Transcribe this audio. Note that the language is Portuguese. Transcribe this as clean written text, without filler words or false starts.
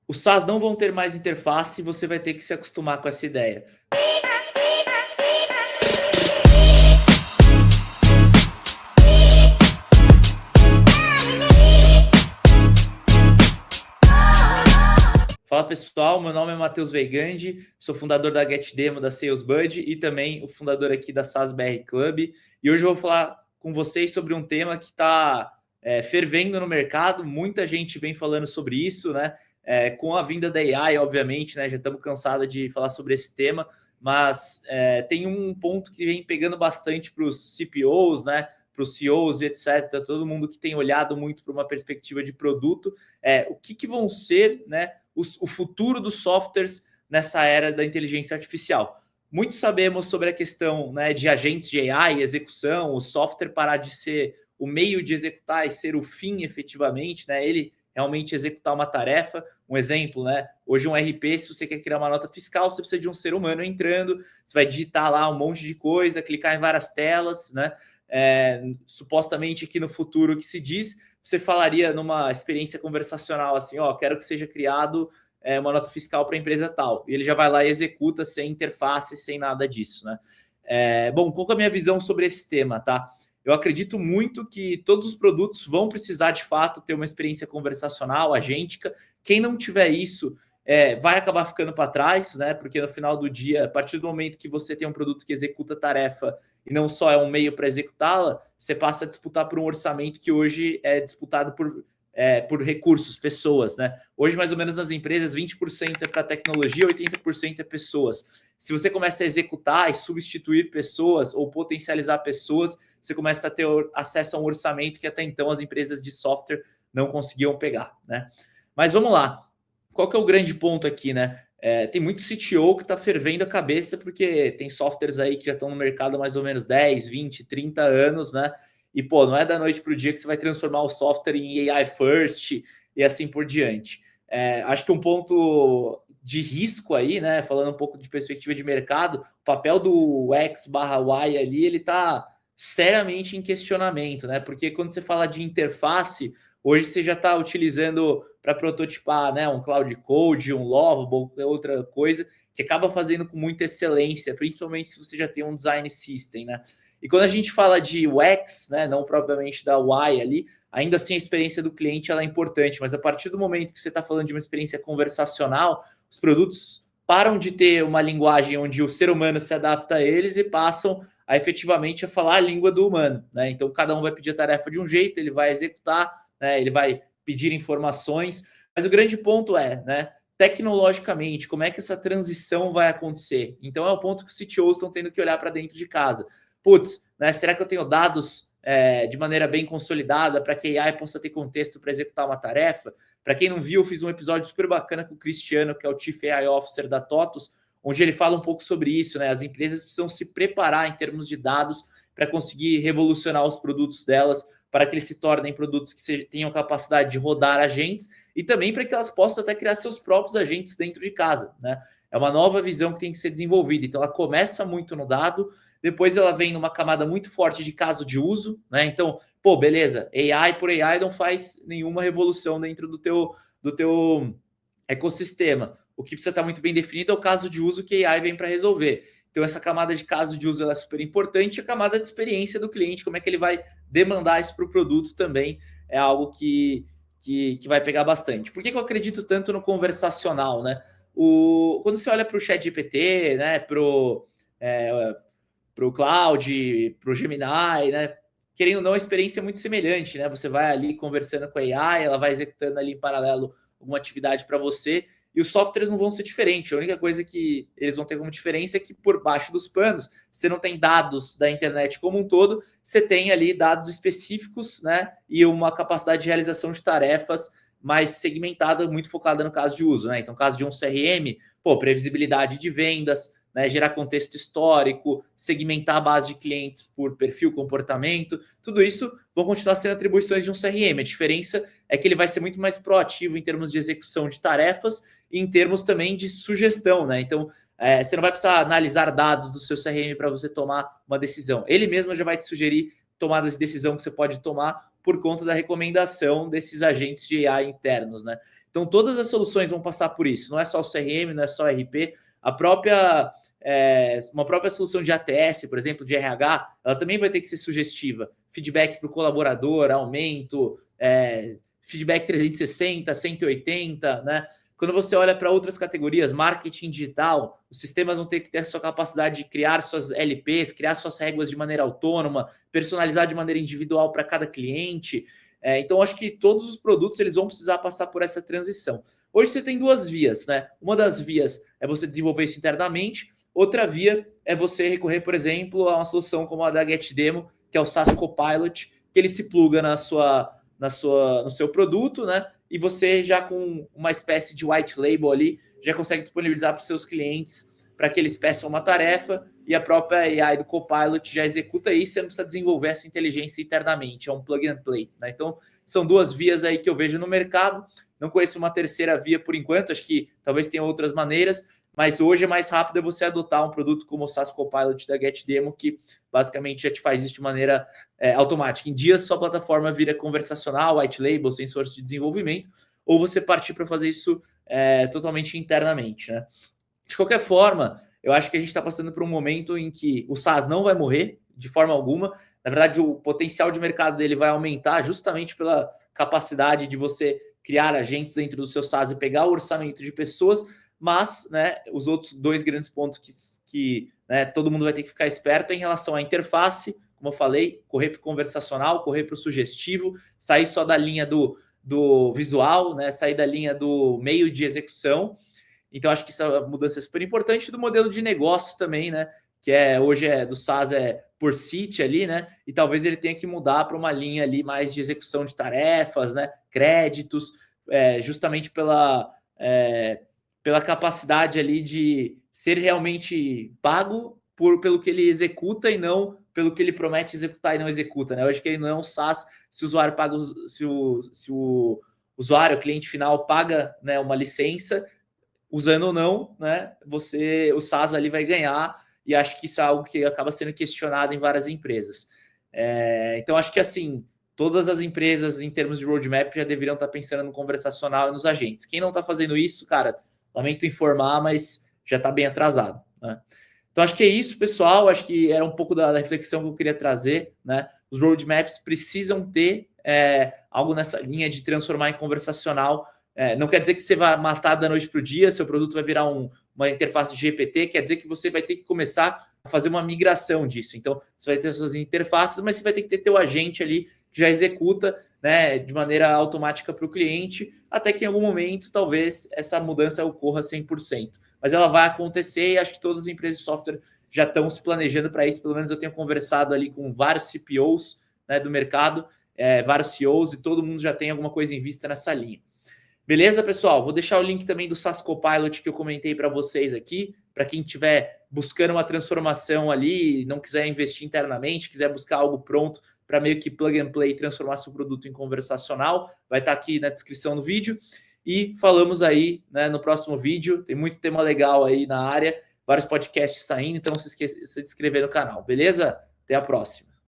Os SaaS não vão ter mais interface e você vai ter que se acostumar com essa ideia. Fala pessoal, meu nome é Matheus Veigandi, sou fundador da GetDemo, da SalesBuddy e também o fundador aqui da SaaS BR Club. E hoje eu vou falar com vocês sobre um tema que está fervendo no mercado, muita gente vem falando sobre isso, né? Com a vinda da AI, obviamente, né? Já estamos cansados de falar sobre esse tema, mas tem um ponto que vem pegando bastante para os CPOs, né? Para os CEOs e etc., todo mundo que tem olhado muito para uma perspectiva de produto, o que vão ser, né? O futuro dos softwares nessa era da inteligência artificial. Muito sabemos sobre a questão, né, de agentes de AI, execução, o software parar de ser o meio de executar e ser o fim efetivamente, né? Ele realmente executar uma tarefa. Um exemplo, né? Hoje um RP, se você quer criar uma nota fiscal, você precisa de um ser humano entrando, você vai digitar lá um monte de coisa, clicar em várias telas, né? Supostamente aqui no futuro que se diz, você falaria numa experiência conversacional assim, ó, quero que seja criado uma nota fiscal para a empresa tal. E ele já vai lá e executa sem interface, sem nada disso, né? Bom, qual é a minha visão sobre esse tema, tá? Eu acredito muito que todos os produtos vão precisar, de fato, ter uma experiência conversacional, agêntica. Quem não tiver isso vai acabar ficando para trás, né? Porque no final do dia, a partir do momento que você tem um produto que executa a tarefa e não só é um meio para executá-la, você passa a disputar por um orçamento que hoje é disputado por recursos, pessoas, né? Hoje, mais ou menos, nas empresas, 20% é para tecnologia, 80% é pessoas. Se você começa a executar e substituir pessoas ou potencializar pessoas, você começa a ter acesso a um orçamento que até então as empresas de software não conseguiam pegar, né? Mas vamos lá. Qual que é o grande ponto aqui, né? Tem muito CTO que está fervendo a cabeça porque tem softwares aí que já estão no mercado há mais ou menos 10, 20, 30 anos, né? E, pô, não é da noite para o dia que você vai transformar o software em AI first e assim por diante. Acho que um ponto de risco aí, né? Falando um pouco de perspectiva de mercado, o papel do X/Y ali, ele está seriamente em questionamento, né? Porque quando você fala de interface, hoje você já está utilizando para prototipar, né, um Cloud Code, um Lovable, outra coisa, que acaba fazendo com muita excelência, principalmente se você já tem um design system, né? E quando a gente fala de UX, né, não propriamente da UI ali, ainda assim a experiência do cliente ela é importante, mas a partir do momento que você está falando de uma experiência conversacional, os produtos param de ter uma linguagem onde o ser humano se adapta a eles e passam a efetivamente a falar a língua do humano, né? Então cada um vai pedir a tarefa de um jeito, ele vai executar, né? Ele vai pedir informações, mas o grande ponto é, né? Tecnologicamente, como é que essa transição vai acontecer? Então é o ponto que os CTOs estão tendo que olhar para dentro de casa. Putz, né? Será que eu tenho dados de maneira bem consolidada para que a AI possa ter contexto para executar uma tarefa? Para quem não viu, eu fiz um episódio super bacana com o Cristiano, que é o Chief AI Officer da TOTUS, onde ele fala um pouco sobre isso, né? As empresas precisam se preparar em termos de dados para conseguir revolucionar os produtos delas, para que eles se tornem produtos que tenham capacidade de rodar agentes e também para que elas possam até criar seus próprios agentes dentro de casa, né? É uma nova visão que tem que ser desenvolvida. Então, ela começa muito no dado, depois ela vem numa camada muito forte de caso de uso, né? Então, pô, beleza, AI por AI não faz nenhuma revolução dentro do teu ecossistema. O que precisa estar muito bem definido é o caso de uso que a AI vem para resolver. Então, essa camada de caso de uso ela é super importante, a camada de experiência do cliente, como é que ele vai demandar isso para o produto também, é algo que vai pegar bastante. Por que eu acredito tanto no conversacional, né? Quando você olha para o ChatGPT, né, para o Cloud, para o Gemini, né? Querendo ou não, a experiência é muito semelhante, né? Você vai ali conversando com a AI, ela vai executando ali em paralelo alguma atividade para você, e os softwares não vão ser diferentes. A única coisa que eles vão ter como diferença é que por baixo dos panos, você não tem dados da internet como um todo, você tem ali dados específicos, né? E uma capacidade de realização de tarefas mais segmentada, muito focada no caso de uso, né? Então, caso de um CRM, pô, previsibilidade de vendas, né, gerar contexto histórico, segmentar a base de clientes por perfil, comportamento, tudo isso vão continuar sendo atribuições de um CRM. A diferença é que ele vai ser muito mais proativo em termos de execução de tarefas e em termos também de sugestão, né? Então, você não vai precisar analisar dados do seu CRM para você tomar uma decisão. Ele mesmo já vai te sugerir tomadas de decisão que você pode tomar por conta da recomendação desses agentes de AI internos, né? Então, todas as soluções vão passar por isso. Não é só o CRM, não é só o RP. Uma própria solução de ATS, por exemplo, de RH, ela também vai ter que ser sugestiva. Feedback para o colaborador, aumento, feedback 360, 180, né? Quando você olha para outras categorias, marketing digital, os sistemas vão ter que ter a sua capacidade de criar suas LPs, criar suas regras de maneira autônoma, personalizar de maneira individual para cada cliente. Então, acho que todos os produtos eles vão precisar passar por essa transição. Hoje você tem duas vias, né? Uma das vias é você desenvolver isso internamente, outra via é você recorrer, por exemplo, a uma solução como a da GetDemo, que é o SaaS Copilot, que ele se pluga no seu produto, né? E você já com uma espécie de white label ali, já consegue disponibilizar para os seus clientes para que eles peçam uma tarefa e a própria AI do Copilot já executa isso, você não precisa desenvolver essa inteligência internamente, é um plug and play, né? Então, são duas vias aí que eu vejo no mercado, não conheço uma terceira via por enquanto, acho que talvez tenha outras maneiras, mas hoje é mais rápido você adotar um produto como o SaaS Copilot da GetDemo, que basicamente já te faz isso de maneira automática. Em dias, sua plataforma vira conversacional, white label, sem source de desenvolvimento, ou você partir para fazer isso totalmente internamente, né? De qualquer forma, eu acho que a gente está passando por um momento em que o SaaS não vai morrer de forma alguma. Na verdade, o potencial de mercado dele vai aumentar justamente pela capacidade de você criar agentes dentro do seu SaaS e pegar o orçamento de pessoas, mas, né, os outros dois grandes pontos que todo mundo vai ter que ficar esperto é em relação à interface, como eu falei, correr para o conversacional, correr para o sugestivo, sair só da linha do visual, né, sair da linha do meio de execução. Então, acho que essa mudança é super importante do modelo de negócio também, né? Que hoje do SaaS por seat ali, né? E talvez ele tenha que mudar para uma linha ali mais de execução de tarefas, né? Créditos, justamente pela capacidade ali de ser realmente pago pelo que ele executa e não pelo que ele promete executar e não executa, né? Eu acho que ele não é um SaaS se o usuário paga, se o usuário, o cliente final, paga, né, uma licença, usando ou não, né? O SaaS ali vai ganhar, e acho que isso é algo que acaba sendo questionado em várias empresas. Então, acho que assim, todas as empresas, em termos de roadmap, já deveriam estar pensando no conversacional e nos agentes. Quem não está fazendo isso, cara, lamento informar, mas já está bem atrasado, né? Então, acho que é isso, pessoal. Acho que era um pouco da reflexão que eu queria trazer, né? Os roadmaps precisam ter algo nessa linha de transformar em conversacional. Não quer dizer que você vai matar da noite para o dia, seu produto vai virar uma interface de GPT, quer dizer que você vai ter que começar a fazer uma migração disso. Então, você vai ter suas interfaces, mas você vai ter que ter teu agente ali que já executa, né, de maneira automática para o cliente, até que em algum momento, talvez, essa mudança ocorra 100%. Mas ela vai acontecer e acho que todas as empresas de software já estão se planejando para isso. Pelo menos eu tenho conversado ali com vários CPOs, né, do mercado, vários CEOs, e todo mundo já tem alguma coisa em vista nessa linha. Beleza, pessoal? Vou deixar o link também do SaaS Copilot que eu comentei para vocês aqui, para quem estiver buscando uma transformação ali, não quiser investir internamente, quiser buscar algo pronto para meio que plug and play, transformar seu produto em conversacional, vai estar aqui na descrição do vídeo. E falamos aí, né, no próximo vídeo, tem muito tema legal aí na área, vários podcasts saindo, então não se esqueça de se inscrever no canal, beleza? Até a próxima.